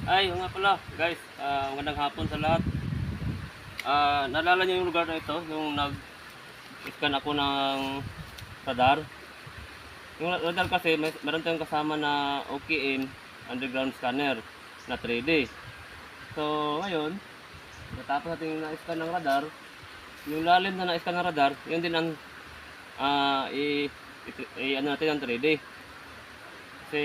Ay, oo nga pala, guys. Magandang hapon sa lahat. Naalala niyo yung lugar na ito, yung nag-scan ako ng radar. Yung radar kasi, meron tayong kasama na OKM underground scanner na 3D. So, ngayon, natapos natin na-scan ng radar. Yung lalim na na-scan ng radar, yun din ang ano natin ang 3D. Kasi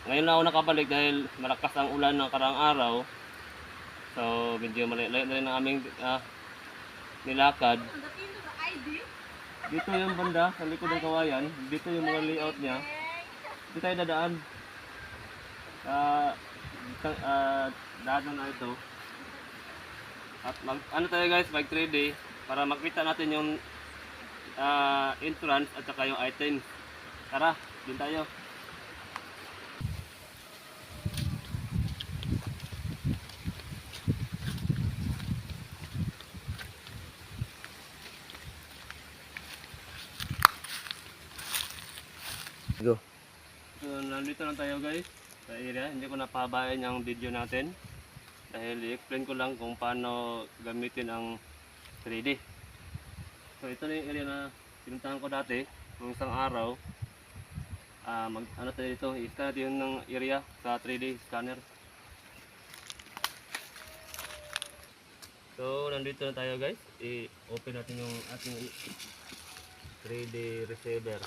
ngayon na ako nakabalik dahil malakas ang ulan ng karang araw. So, medyo malayo na rin ang aming nilakad. Dito yung banda, sa likod ng kawayan. Dito yung mga layout niya. Dito tayo dadaan. Daan na ito. At ano tayo guys, mag 3D para makita natin yung entrance at saka yung items. Tara, din tayo. Go. So, nandito lang tayo guys sa area. Hindi ko napabayan yung video natin dahil i-explain ko lang kung paano gamitin ang 3D. So, ito na yung area na pinuntahan ko dati nung isang araw. Ano tayo dito, i-scan natin yung area sa 3D scanner. So, nandito na tayo guys. I-open natin yung ating 3D receiver.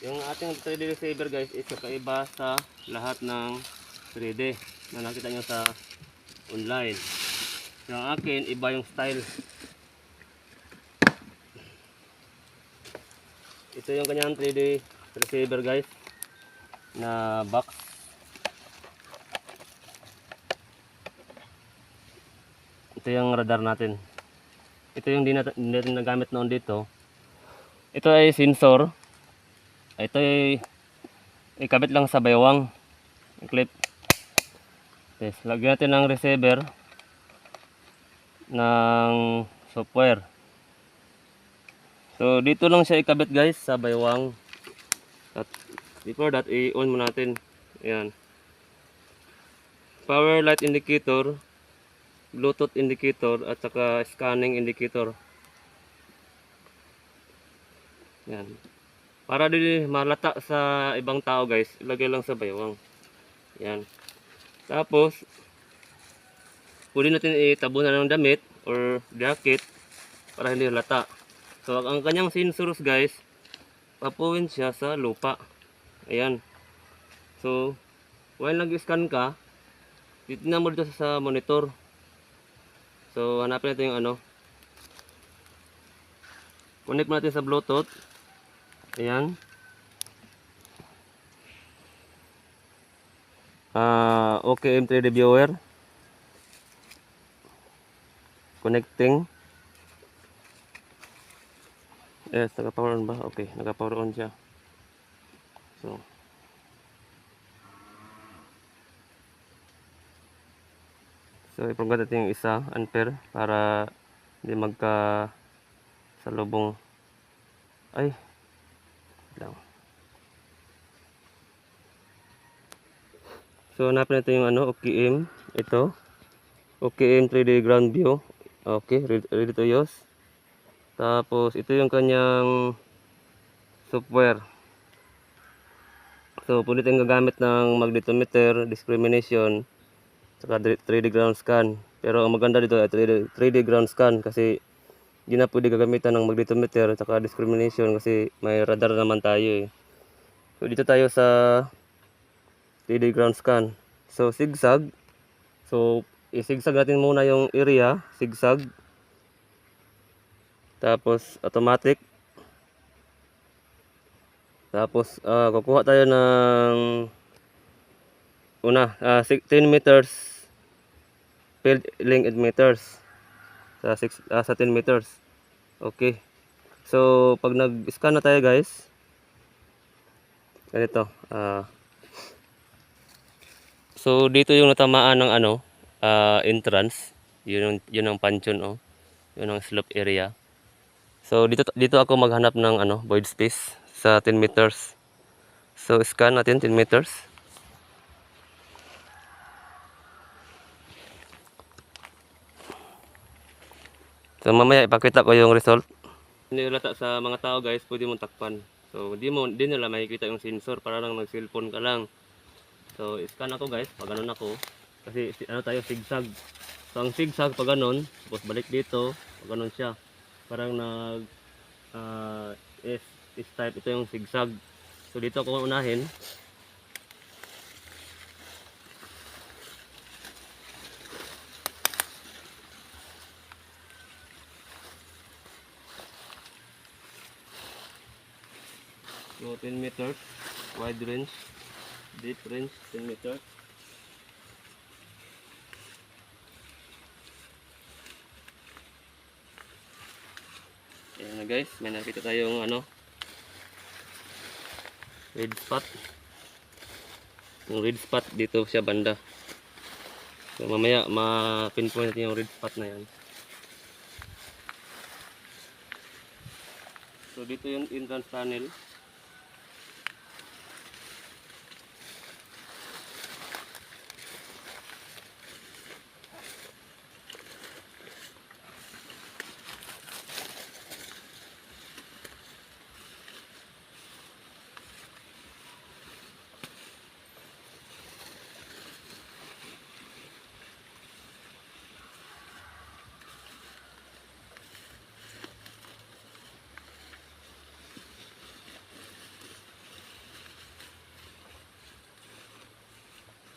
Yung ating 3D receiver guys is kakaiba sa lahat ng 3D na nakita nyo sa online. Yung akin, iba yung style. Ito yung kanyang 3D receiver guys na box. Ito yung radar natin. Ito yung hindi natin nagamit noon dito. Ito ay sensor. Ito ay ikabit lang sa baywang clip. Yes, lagyan natin ng receiver ng software. So dito lang siya ikabit guys sa baywang. At before that, i-on mo natin. Ayan. Power light indicator, Bluetooth indicator at saka scanning indicator. Ayan. Para di malata sa ibang tao guys, ilagay lang sa baywang. Yan. Tapos, pwede natin itabunan ng damit or jacket para hindi halata. So, ang kanyang sensors guys, papuwin siya sa lupa. Ayan. So, while nag-scan ka, titignan mo dito sa monitor. So, hanapin natin yung ano. Connect mo natin sa Bluetooth. Ayan. OKM 3D viewer. Connecting. Yes, naka-power on ba? Okay, naka-power on siya. So i-program natin yung isa ampere para hindi magka salubong. Ay, lang. So hanapin natin yung ano, OKM. Ito, OKM 3D ground view. Okay, ready to use. Tapos ito yung kanyang software. So pwede tayong gagamit ng magnetometer, discrimination, saka 3D ground scan. Pero ang maganda dito ay 3D ground scan kasi hindi na pwede gagamitan ng magnetometer at saka discrimination kasi may radar naman tayo eh. So dito tayo sa 3D ground scan. So zigzag. So i-zigzag natin muna yung area, zigzag. Tapos automatic. Tapos kukuha tayo ng una, 10 meters field length meters sa 10 meters. Okay. So pag nag-scan na tayo guys, ganito. So dito yung natamaan ng ano, entrance. Yun ang punchon oh. Yun ang slope area. So dito ako maghanap ng ano, void space sa 10 meters. So scan natin 10 meters. So mamaya ipakita ko yung result. Nilata sa mga tao guys, pwede mong takpan. So di nila makikita yung sensor, para lang nag-cellphone ka lang. So scan ako guys, pag ganun ako. Kasi ano tayo, zigzag. So ang zigzag pag ganun, tapos balik dito, pag ganun siya. Parang nag S-type, ito yung zigzag. So dito ako unahin. So 10 meters, wide range, deep range, 10 meters. Ayan na guys, may nakita tayong ano, red spot. Yung red spot dito siya banda. So mamaya ma-pinpoint natin yung red spot na yan. So dito yung entrance tunnel.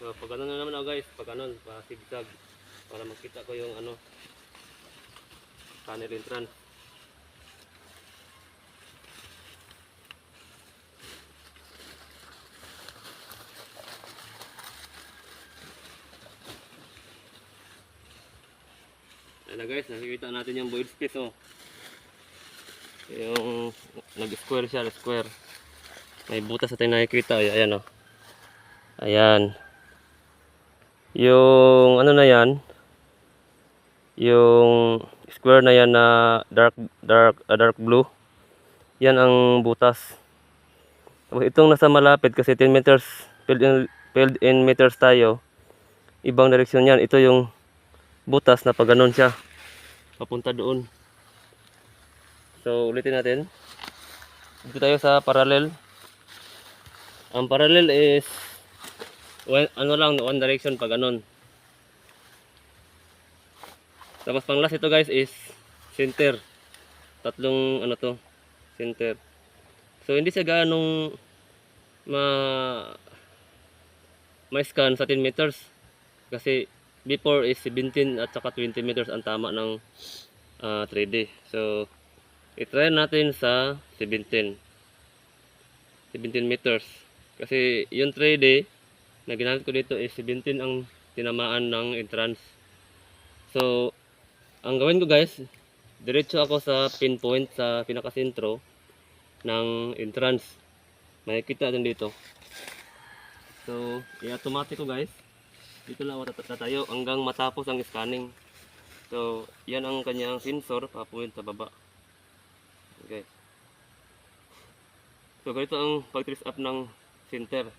So pag ano na naman ako guys, pag ano, pa zigzag para makita ko yung ano, tunnel entrance. Ayan na guys, nakikita natin yung void space oh. Yung nag-square siya, square. May butas natin nakikita, ayan oh. Ayan. Yung ano na yan, yung square na yan na dark blue, yan ang butas. Tapos itong nasa malapit, kasi 10 meters filled in meters tayo, ibang direksyon yan. Ito yung butas na pag ganun siya papunta doon. So ulitin natin. Dito tayo sa parallel. Ang parallel is ano lang, one direction pag ganun. Tapos pang last ito guys is center. Tatlong ano to, center. So hindi siya ganong ma-scan sa 10 meters. Kasi before is 17 at saka 20 meters ang tama ng 3D. So i-try natin sa 17 meters. Kasi yung 3D na ginamit ko dito is 17 ang tinamaan ng entrance. So ang gawin ko guys, diretso ako sa pinpoint sa pinakasentro ng entrance. Makikita din dito. So i-automatic ko guys, dito lang ako tatayo hanggang matapos ang scanning. So yan ang kanyang sensor, papuwin sa baba. Okay. So ganito ang pag-trace up ng center.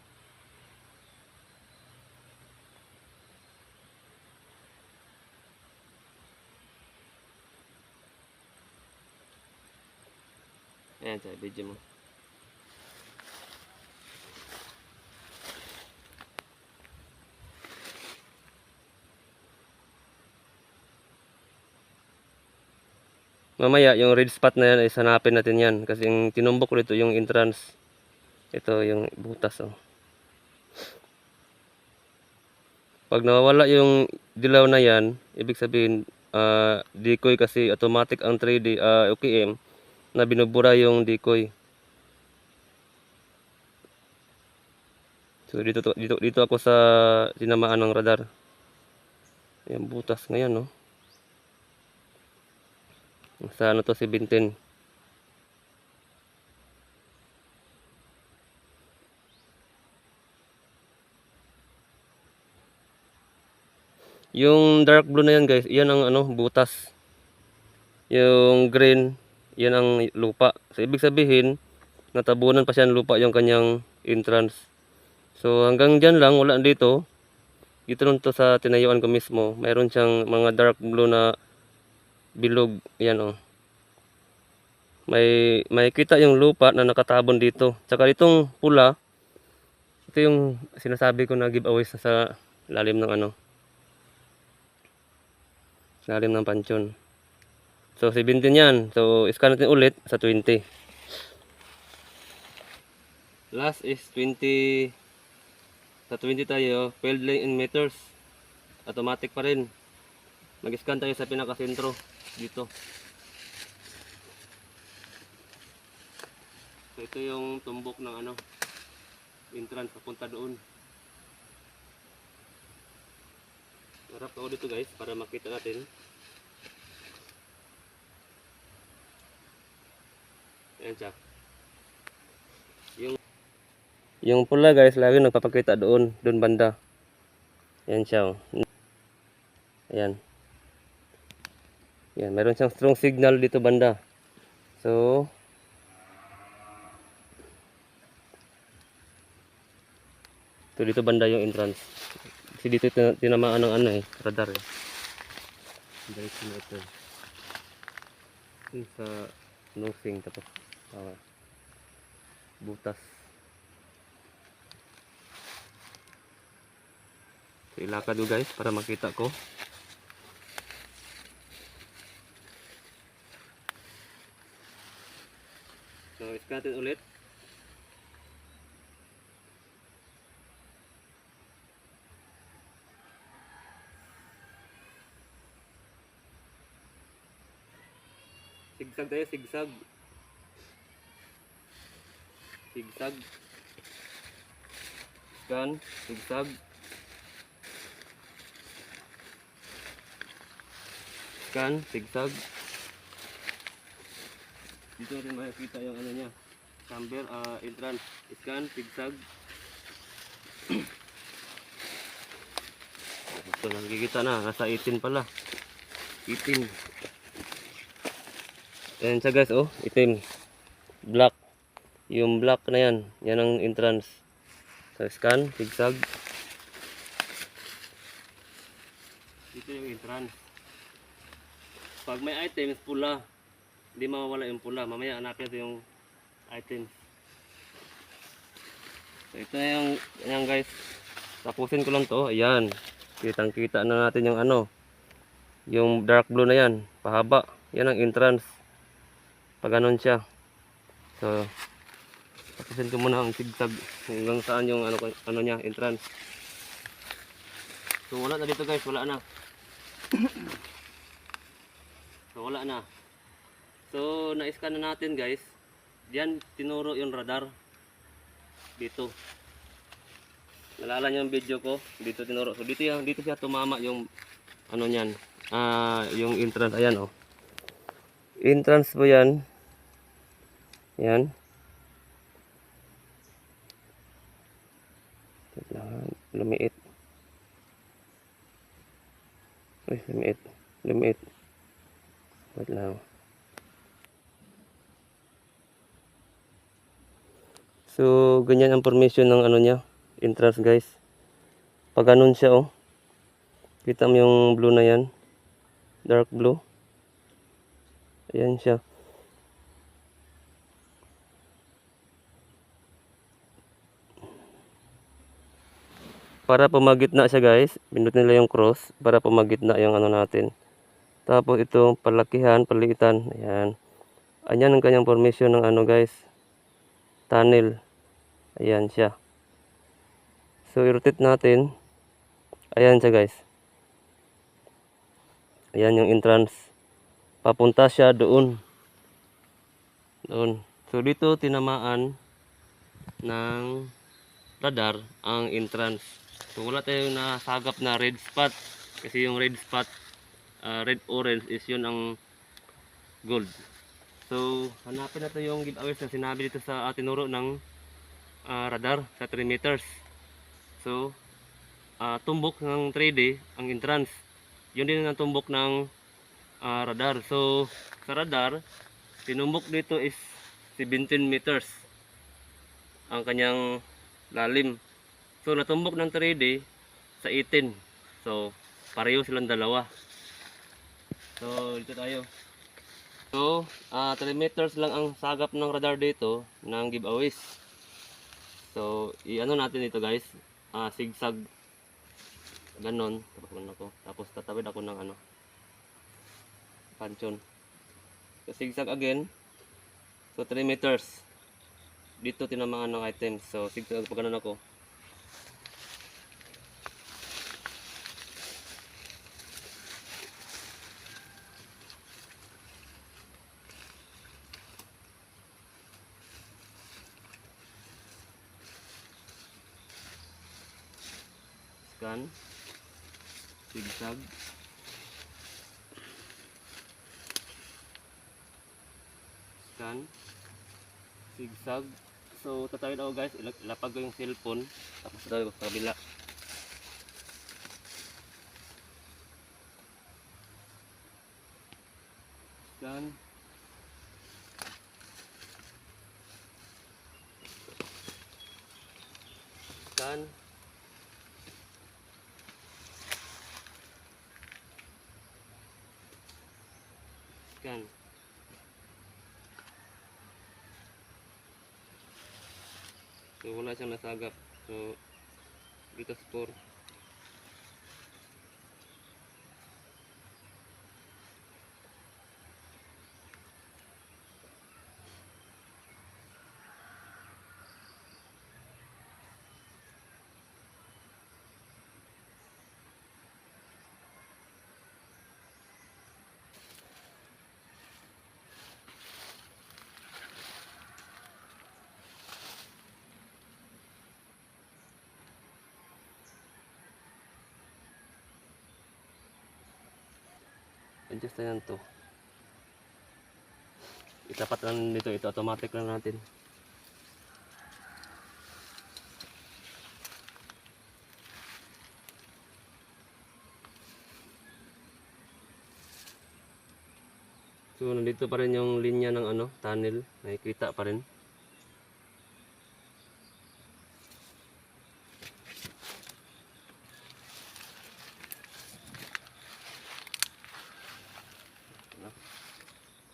Ayan sa video mo. Mamaya yung red spot na yan ay hanapin natin yan. Kasi yung tinumbok ko dito yung entrance. Ito yung butas oh. Pag nawawala yung dilaw na yan, ibig sabihin decoy, kasi automatic ang 3D OKM na binubura yung decoy. So dito ako sa tinamaan ng radar. Yung butas ngayon no. Sa ano to, 17. Yung dark blue na yan guys, yan ang ano, butas. Yung green, yan ang lupa. So ibig sabihin, natabunan pa siya ng lupa yung kanyang entrance. So hanggang dyan lang, wala dito. Dito nun to sa tinayuan ko mismo, mayroon siyang mga dark blue na bilog. Yan oh. May kita yung lupa na nakatabon dito. Tsaka itong pula, ito yung sinasabi ko na giveaway sa lalim ng ano, lalim ng pansyon. So 17 yan. So scan natin ulit sa 20. Last is 20. Sa 20 tayo, field length in meters. Automatic pa rin. Mag-scan tayo sa pinakasentro dito. So ito yung tumbok ng ano, entrance papunta doon. Harap ako dito guys para makita natin. Ayan siya. Yung pula guys, lagi nagpapakita doon banda. Ayan siya. Ayan. Ayan, meron siyang strong signal dito banda. So, ito dito banda yung entrance. Kasi dito tinamaan ng ano radar eh. Diretso na ito. Yung sa nosing tapos butas. So, ilakad ko guys para makita ko. So, scan natin ulit. Sigsag tayo, sigsag. Sigsag. Scan, sigsag. Scan, sigsag. Dito natin makikita yung ano niya. Camber, entrance. Scan, sigsag. Ito, nakikita na. Nasa 18 pala. 18. Ayan siya guys, oh. Itim. Black. Yung black na yan. Yan ang entrance. So, scan, sigsag. Dito yung entrance. Pag may items, pula. Hindi mawawala yung pula. Mamaya hanapin ito yung items. So, ito na yung guys. Tapusin ko lang to. Ayan. Kitang kita na natin yung ano. Yung dark blue na yan. Pahaba. Yan ang entrance. Pag ganon siya. So, tapusin ko muna ang sigsag. Hanggang saan yung ano niya, entrance. So, wala na dito guys. Wala na. So, wala na. So, na-scan na natin guys. Diyan, tinuro yung radar. Dito. Nalala niyo yung video ko. Dito tinuro. So, dito siya tumama yung ano niyan. Yung entrance. Ayan oh. Entrance po yan. Yan. Lumiit. Uy, lumiit. Lumiit. Wait lang. So, ganyan ang formation ng ano niya. Entrance guys. Pag ganun siya oh. Kita mo yung blue na yan. Dark blue. Ayan siya. Para pumagitna siya guys, pindutin nila yung cross para pumagitna yung ano natin. Tapos ito, palakihan, paliitan. Ayan. Ayan ang kanyang formation ng ano guys. Tunnel. Ayan siya. So, i-rotate natin. Ayan siya guys. Ayan yung entrance. Papunta siya doon. Doon. So, dito tinamaan ng radar ang entrance. So, wala tayong nasagap na red spot. Kasi yung red spot, red-orange is yun ang gold. So, hanapin natin yung giveaways na sinabi dito sa tinuro ng radar sa 3 meters. So, tumbok ng 3D ang entrance. Yun din ang tumbok ng radar. So, sa radar, tinumbok dito is 17 meters ang kanyang lalim. So, natumbok ng 3D sa 18. So, pareho silang dalawa. So, dito tayo. So, 3 meters lang ang sagap ng radar dito ng giveaways. So, i-ano natin ito guys. Zigzag. Ganon. Tapos tatawid ako ng ano. Panchon. So, zigzag again. So, 3 meters. Dito tinamaan ng items. So, zigzag pa ganon ako. Scan. Zigzag. Scan. Zigzag. So, tatawid ako guys. Ilapag ko yung cellphone. Tapos tatawid ko sa kabila. Scan. Scan. Scan. So, wala siyang nasagap. So, dito score. Adjust na yan to. Itapat lang dito. Ito automatic lang natin. So, nandito pa rin yung linya ng ano, tunnel. Nakikita pa rin.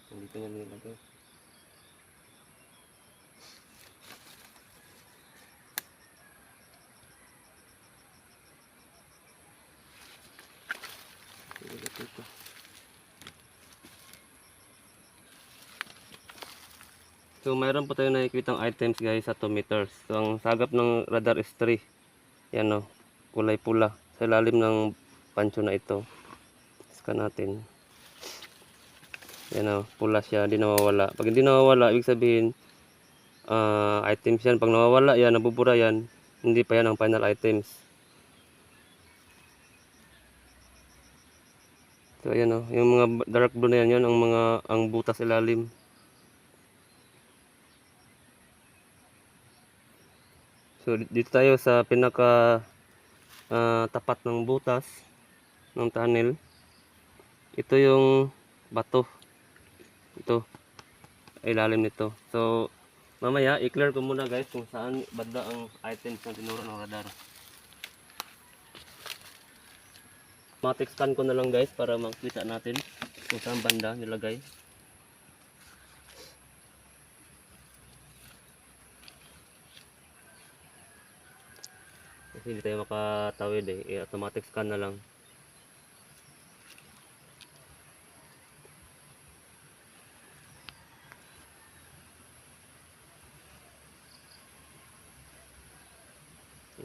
Nandito nga nilagay. Ito. So, mayroon po tayo nakikitang items guys sa 2 meters. So, ang sagap ng radar is 3. Yan o, kulay pula. Sa ilalim ng pancho na ito. Scan natin. Yan o, pula siya, hindi nawawala. Pag hindi nawawala, ibig sabihin, items yan. Pag nawawala yan, nabubura yan, hindi pa yan ang final items. So, ayan o, yung mga dark blue na yan, yun ang butas ilalim. So, dito tayo sa pinaka tapat ng butas ng tunnel. Ito yung bato. Ito, ilalim nito. So, mamaya, i-clear ko muna guys kung saan banda ang items na tinuro ng radar. Automatic scan ko na lang guys para makita natin kung saan banda nilagay. Kasi hindi tayo makatawid eh. Automatic scan na lang.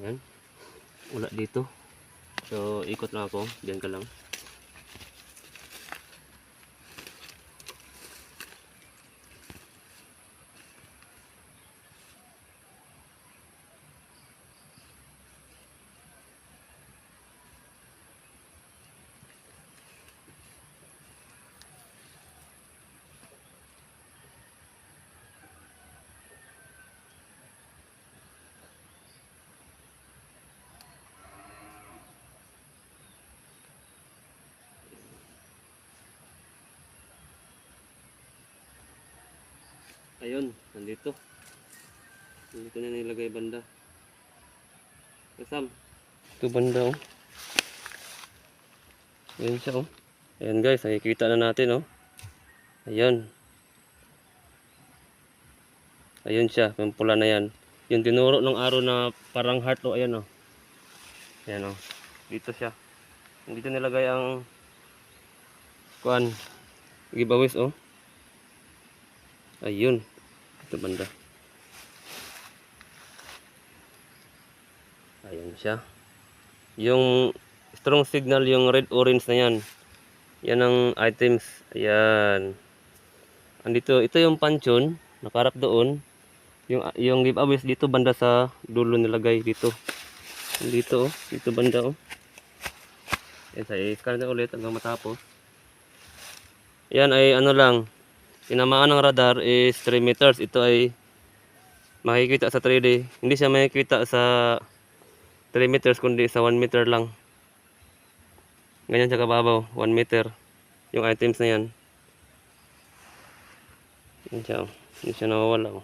Ayan. Wala dito. So, ikot lang ako. Diyan ka lang. Ayun, nandito. Nandito na nilagay banda. Kasam. Ito banda oh. Ayun siya oh. Ayan guys, nakikita na natin oh. Ayan. Ayun siya, yung pula na yan. Yung tinuro ng araw na parang heart oh, ayan oh. Ayan oh. Dito siya. Dito nilagay ang kuan, giveaways oh. Ayun. Ito banda. Ayun siya. Yung strong signal, yung red orange na yan. Yan ang items. Ayan. Andito, ito yung panchon, nakarap doon. Yung giveaways dito banda sa dulo nilagay dito. Dito oh, dito banda oh. Yan, sa i-scan na ulit hanggang matapos. Yan ay ano lang, tinamaan ng radar is 3 meters. Ito ay makikita sa 3D. Hindi siya makikita sa 3 meters kundi sa 1 meter lang. Ganyan siya kababaw, 1 meter. Yung items na yan. Yan siya, hindi siya nawawala.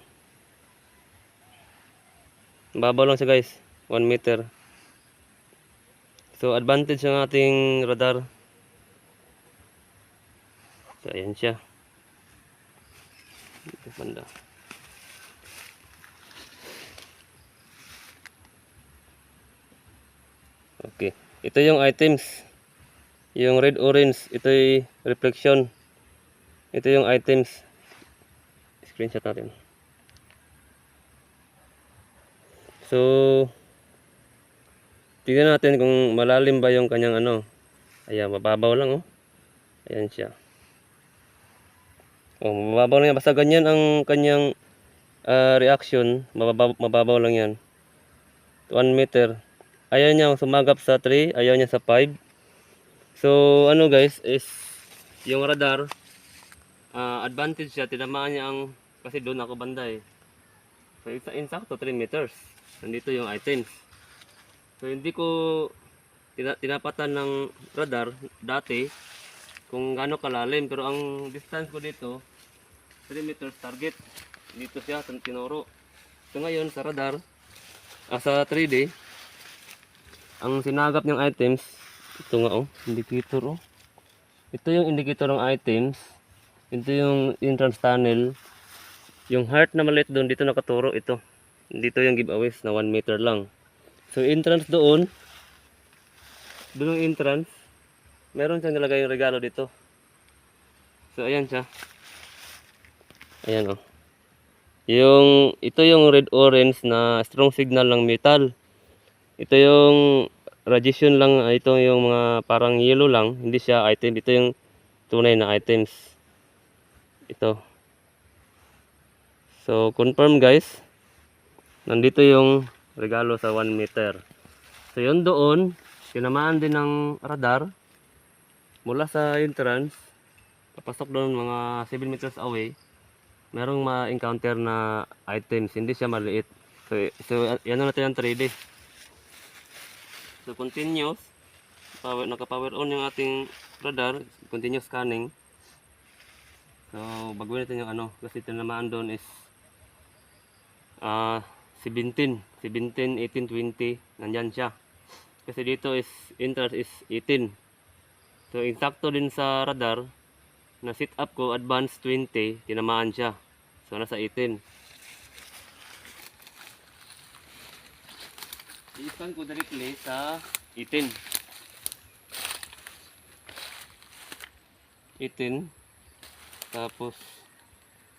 Babaw lang siya guys, 1 meter. So advantage ng ating radar. So ayan siya. Dito banda. Okay, ito yung items. Yung red orange, ito yung reflection. Ito yung items. Screenshot natin. So tingnan natin kung malalim ba yung kanyang ano. Ayan, mababaw lang oh. Ayan siya. Oh, mababaw lang yan. Basta ganyan ang kanyang reaction. Mababaw lang yan. 1 meter. Ayaw niya sumagap sa 3. Ayaw niya sa 5. So, ano guys, is yung radar, advantage siya. Tinamaan niya ang, kasi doon ako banda eh. So, insakto 3 meters. Nandito yung items. So, hindi ko tinapatan ng radar dati kung gaano kalalim, pero ang distance ko dito 3 meters target. Dito siya tinuro. So ngayon sa radar, sa 3D, ang sinagap ng items, ito nga oh, indicator oh. Ito yung indicator ng items. Ito yung entrance tunnel. Yung heart na maliit doon, dito nakaturo ito. Dito yung giveaways na 1 meter lang. So entrance doon yung entrance, meron siyang nilagay yung regalo dito. So ayan siya. Ayan oh. Ito yung red orange na strong signal ng metal. Ito yung radiation lang, ito yung mga parang yellow lang, hindi siya item. Ito yung tunay na items. Ito. So confirm guys. Nandito yung regalo sa 1 meter. So yun doon, tinamaan din ng radar mula sa entrance. Papasok doon mga 7 meters away. Merong ma-encounter na items, hindi siya maliit. So yan na natin ang 3D. So continuous, naka-power on yung ating radar, continuous scanning. So baguhin natin yung ano, kasi tinamaan doon is 17, 18, 20, nandyan siya. Kasi dito is entrance is 18. So insakto din sa radar na sit up ko advance 20, tinamaan siya. So nasa 18. I-scan ko directly sa 18. 18. Tapos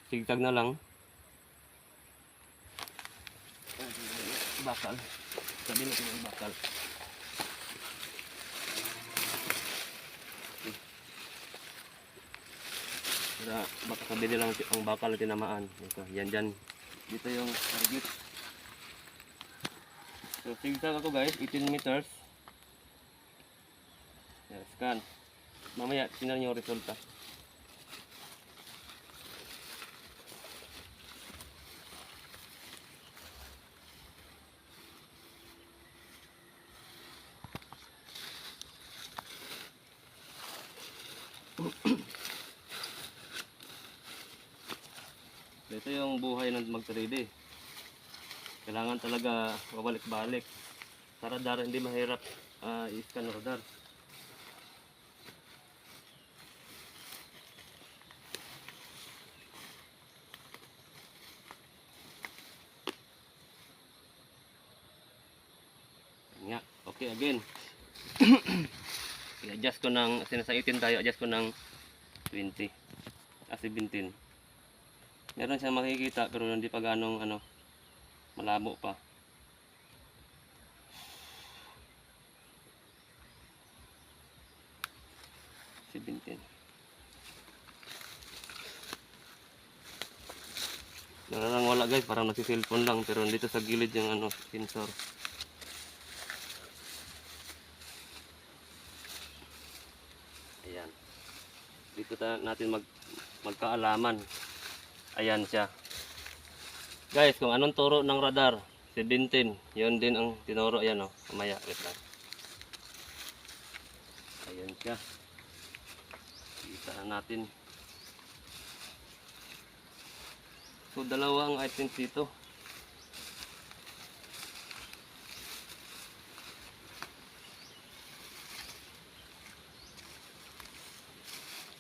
sigtag na lang. Bakal. Sabi natin yung bakal. Para baka sabi lang ang bakal na tinamaan. Ito, yan dyan. Dito yung target. So sigtag ako guys, 18 meters. Yan, scan. Mamaya tingnan niyo yung resulta. Ito yung buhay ng mag 3D. Kailangan talaga babalik-balik. Sa radar hindi mahirap i-scan ng radar. Okay, again. I-adjust ko ng, sinasa 18 tayo, adjust ko ng 20. 17. Meron siyang makikita pero hindi pa ganong ano, malabo pa. Narang wala guys, parang nagsi-cellphone lang pero dito sa gilid yung ano, sensor. Ayan. Dito natin magkaalaman. Ayan siya. Guys, kung anong turo ng radar, 17. Yun din ang tinuro. Ayan o. Mamaya, wait lang. Ayan siya. Kita na natin. So, dalawa ang items dito.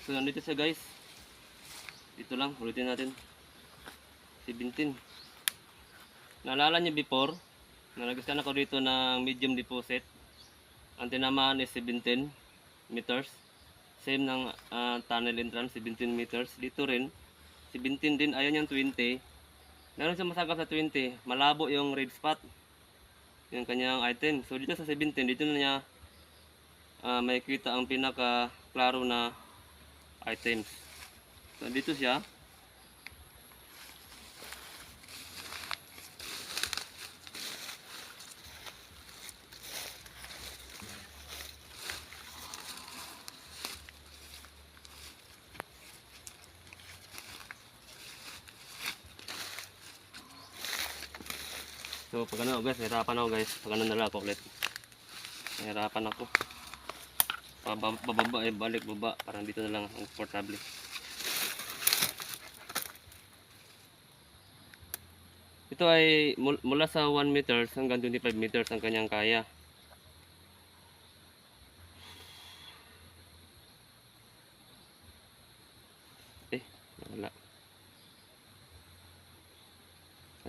So, nandito siya guys. Dito lang, ulitin natin. 17. Naalala niyo before, nalagaskan ako dito ng medium deposit. Ang tinamaan is 17 meters. Same ng tunnel entrance, 17 meters. Dito rin, 17 din, ayan yung 20. Meron siya masagap sa 20. Malabo yung red spot. Yung kanyang item. So dito sa 17, dito na niya makikita ang pinaka klaro na items. So dito siya. So pag ano guys, nahirapan ako guys. Pag ano nala ako ulit. Nahirapan ako. Pababa balik baba. Parang dito na lang comfortable. Ito ay mula sa 1 meters hanggang 25 meters ang kanyang kaya. Wala.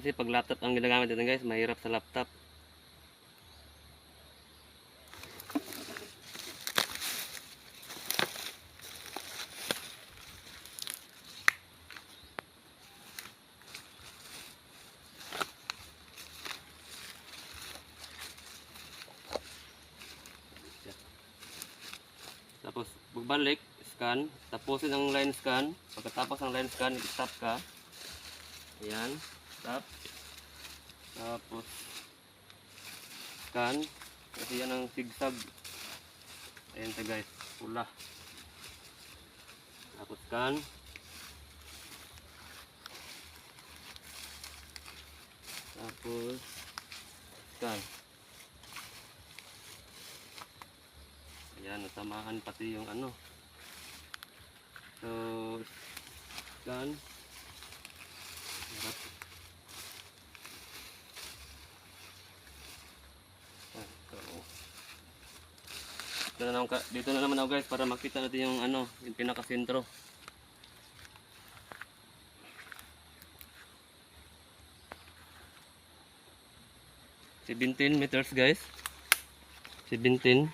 Kasi pag laptop ang ginagamit natin guys, mahirap sa laptop. Tapos pagbalik, scan, tapusin ang line scan. Pagkatapos ng line scan, stop ka. Ayan, stop. Tapos scan. Kasi yan ang zigzag. Ayan siya guys, pula. Tapos scan. Tapos scan. Ayan, nasamahan pati yung ano. So, scan. Harap. Dito na naman ako guys para makita natin yung ano, yung pinaka-sentro. $17 meters guys. 17.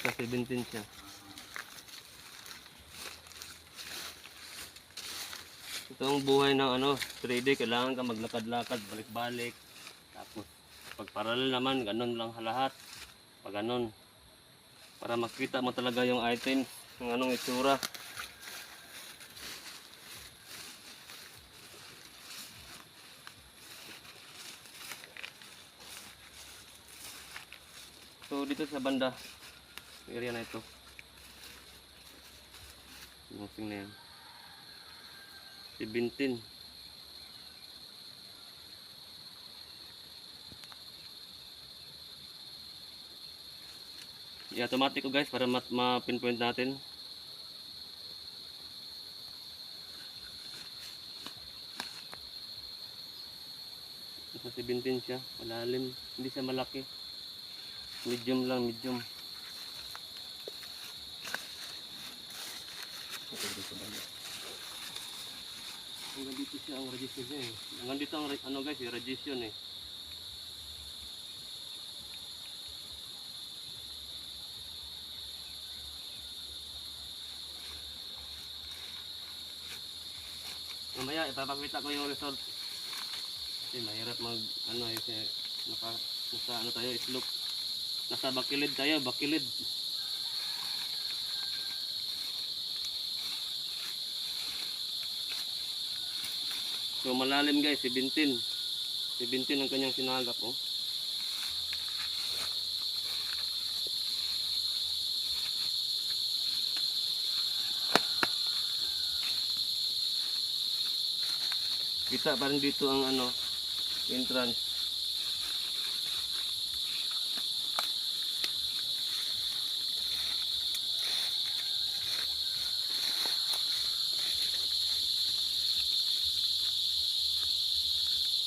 Sa 17 siya. Ito ang buhay ng ano, 3D, kailangan ka maglakad-lakad, balik-balik. Tapos pag parallel naman, ganun lang lahat. Pag ganun. Para makita mo talaga yung item, yung anong itsura. So dito sa banda, area na ito. Moving na yan. 17. I-automatic ko guys para ma-pinpoint natin. Nasa 17 siya, malalim, hindi siya malaki. Medium lang, medium. Hanggang dito siya ang radiation niya eh. Hanggang dito ang ano guys, radiation eh. Mamaya ipapakita ko yung result. Kasi mahirap mag ano eh, kasi nasa ano tayo, slope. Nasa bakilid tayo, bakilid. So malalim guys, 17 ang kanyang sinagap oh. Kita pa rin dito ang ano, entrance.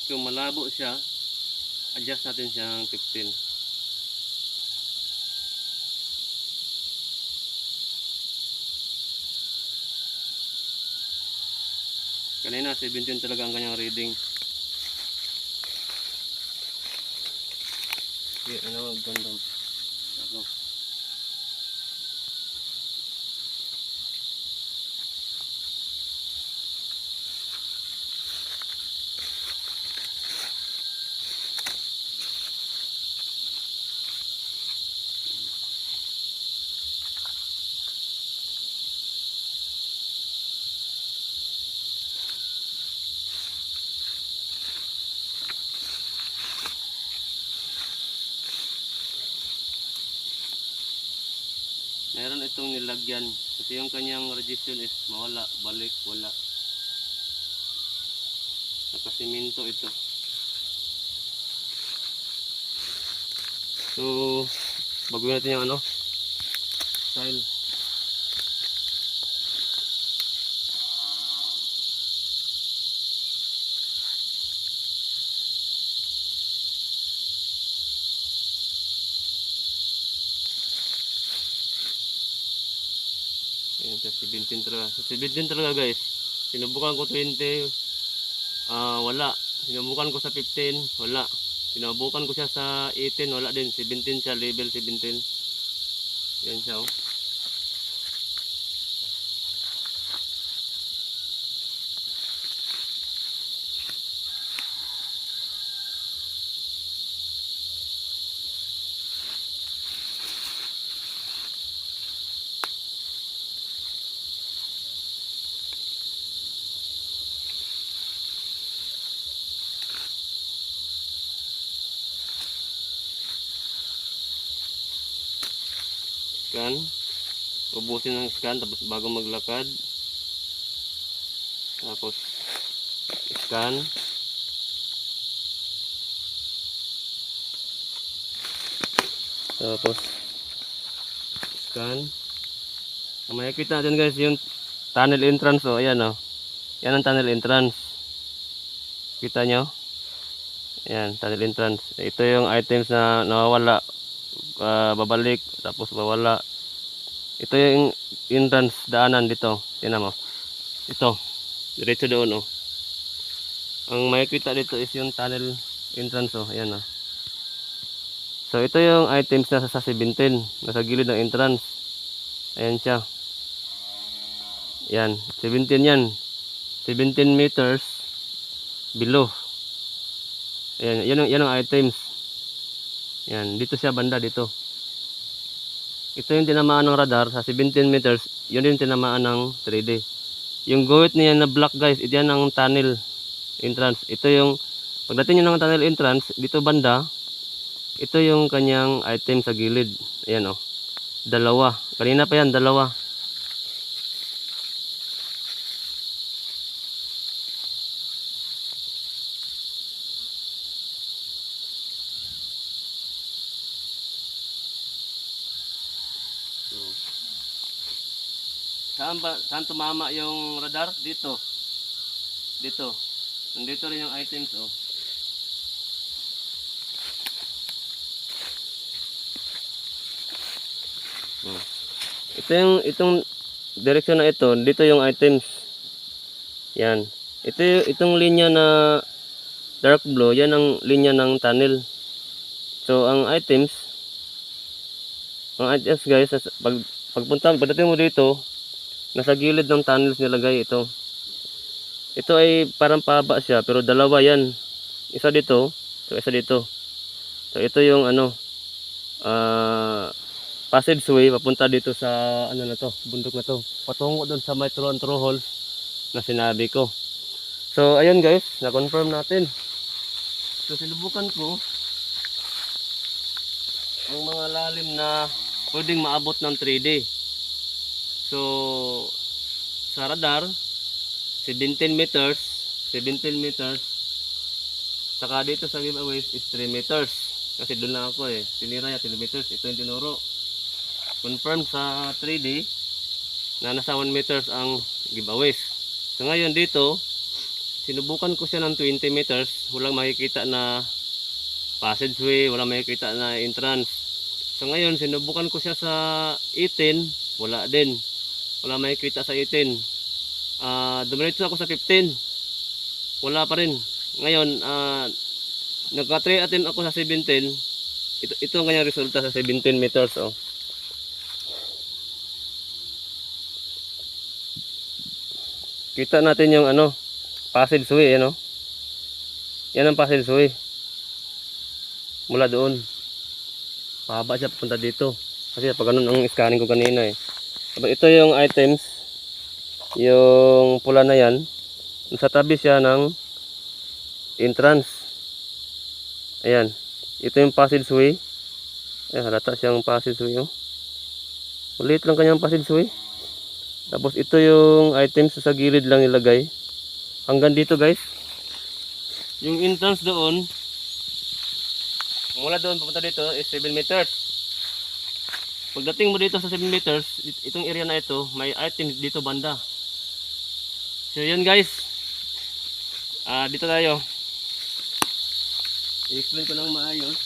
Kung malabo siya, adjust natin siyang 15. Kanina 17 talaga ang kanyang reading. Okay, ano ganda. Ako. Meron itong nilagyan kasi yung kanyang radiation is mawala, balik, wala. Nakasiminto ito. So, baguhin natin yung ano, style. Ayan, sa 17 talaga. Sa 17 talaga guys. Sinubukan ko 20, wala. Sinubukan ko sa 15, wala. Sinubukan ko siya sa 18, wala din. 17 siya, level 17. Yan siya oh. Scan. Ubusin ng scan tapos bago maglakad. Tapos scan. Tapos scan. Makikita natin guys yung tunnel entrance oh, ayan oh. Yan ang tunnel entrance. Kita nyo? Ayan, tunnel entrance. Ito yung items na nawawala, babalik, tapos mawala. Ito yung entrance daanan dito. Tingnan mo. Ito, diretso doon oh. Ang makikita dito is yung tunnel entrance oh, ayan oh. So ito yung items na sa 17, nasa gilid ng entrance. Ayan siya. Yan, 17 yan. 17 meters below. Ayan, yan ang items. Yan, dito siya banda dito. Ito yung tinamaan ng radar sa 17 meters, yun yung tinamaan ng 3D. Yung guhit niya na black guys, ito yan ang tunnel entrance. Ito yung, pagdating nyo ng tunnel entrance, dito banda, ito yung kanyang item sa gilid. Ayan o, dalawa. Kanina pa yan, dalawa. Saan tumama yung radar? Dito. Dito. Nandito rin yung items oh. Ito yung direksyon na ito, dito yung items. Yan. Itong linya na dark blue, yan ang linya ng tunnel. So ang items guys, pagdating mo dito, nasa gilid ng tunnels nilagay ito. Ito ay parang pahaba siya, pero dalawa yan. Isa dito, so isa dito. So ito yung passageway papunta dito sa ano na to, bundok na to. Patungo doon sa may true and true holes na sinabi ko. So ayun guys, na-confirm natin. So sinubukan ko ang mga lalim na pwedeng maabot ng 3D. So sa radar 17 meters, saka dito sa giveaways is 3 meters. Kasi doon lang ako tinira niya 3 meters, ito yung tinuro. Confirm sa 3D na nasa 1 meters ang giveaways. So ngayon dito, sinubukan ko siya ng 20 meters, walang makikita na passageway, walang makikita na entrance. So ngayon, sinubukan ko siya sa 18, wala din. Wala makikita sa 18. Dumiretso ako sa 15, wala pa rin. Ngayon, nagka-try attempt ako sa 17. Ito ang kanyang resulta sa 17 meters. Oh. Kita natin yung passageway, yan ang passageway. Mula doon. Pahaba siya papunta dito. Kasi pag ganun ang scanning ko kanina Ito yung items. Yung pula na yan. Sa tabi siya ng entrance. Ayan. Ito yung passageway. Ayan, halata siyang passageway. Ulit lang kanyang passageway. Tapos ito yung items sa gilid lang nilagay. Hanggang dito guys. Yung entrance doon, mula doon papunta dito is 7 meters. Pagdating mo dito sa 7 meters, itong area na ito, may items dito banda. So yun guys. Dito tayo. I-explain ko ng maayos.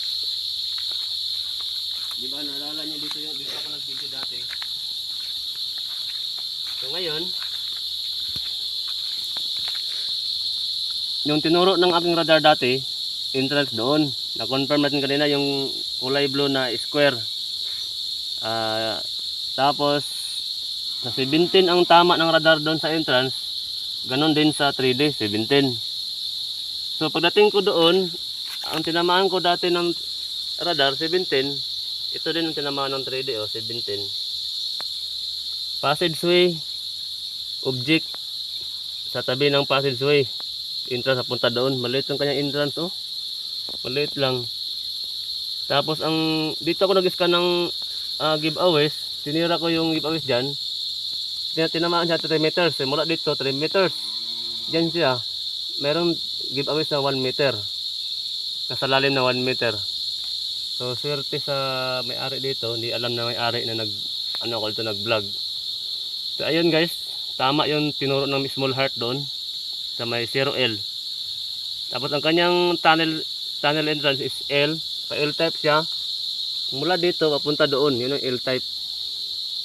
Diba naalala nyo dito ako nag-video dati. So ngayon, yung tinuro ng aking radar dati, entrance doon. Na-confirm natin kanina yung kulay blue na square. Tapos, sa 17 ang tama ng radar doon sa entrance, ganon din sa 3D, 17. So pagdating ko doon, ang tinamaan ko dati ng radar, 17. Ito din ang tinamaan ng 3D, 17. Passageway, object sa tabi ng passageway, entrance punta doon. Maliit yung kanyang entrance maliit lang. Tapos dito ako nag-scan ng giveaways. Tinira ko yung giveaways dyan. Tinamaan siya 3 meters. Mula dito 3 meters. Dyan siya. Merong giveaways na 1 meter. Nasa lalim na 1 meter. So swerte sa may-ari dito. Hindi alam na may-ari na nag-vlog. So ayun guys. Tama yung tinuro ng small heart doon. Sa may 0L. Tapos ang kanyang tunnel entrance is L. Pa-L-type siya. Mula dito papunta doon. Yun ang L-type.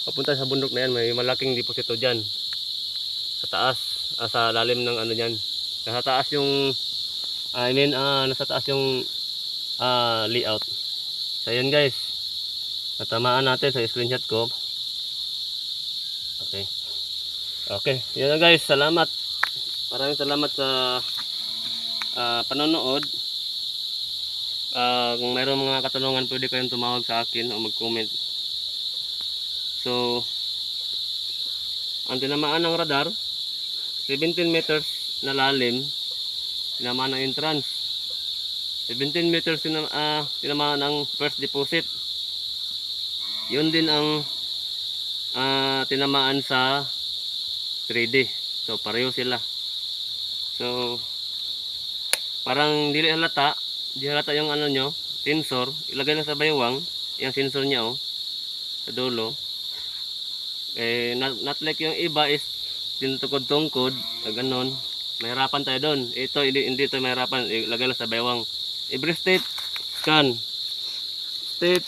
Papunta sa bundok na yan. May malaking deposito dyan. Sa taas. Sa lalim ng dyan. Nasa taas yung nasa taas yung layout. So yun guys. Natamaan natin sa screenshot ko. Okay. Yun na guys. Salamat. Maraming salamat sa panonood. Kung mayroong mga katanungan, pwede kayong tumawag sa akin o mag-comment. So, ang tinamaan ng radar, 17 meters na lalim, tinamaan ng entrance. 17 meters tinamaan ng first deposit. Yun din ang tinamaan sa 3D. So, pareho sila. So, parang dili halata yung nyo, sensor. Ilagay lang sa baywang, yung sensor niya sa dulo. Not like yung iba is tinutungkod-tungkod, ganon. Mahirapan tayo doon. Ito, hindi ito mahirapan. Ilagay lang sa baywang. Every state, scan. State,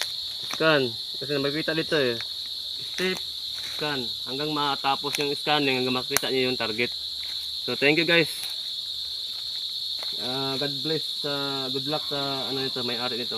scan. Kasi makikita dito State, scan hanggang matapos yung scanning, hanggang makita niyo yung target. So thank you guys. God bless, good luck sa ano nito, may-ari nito.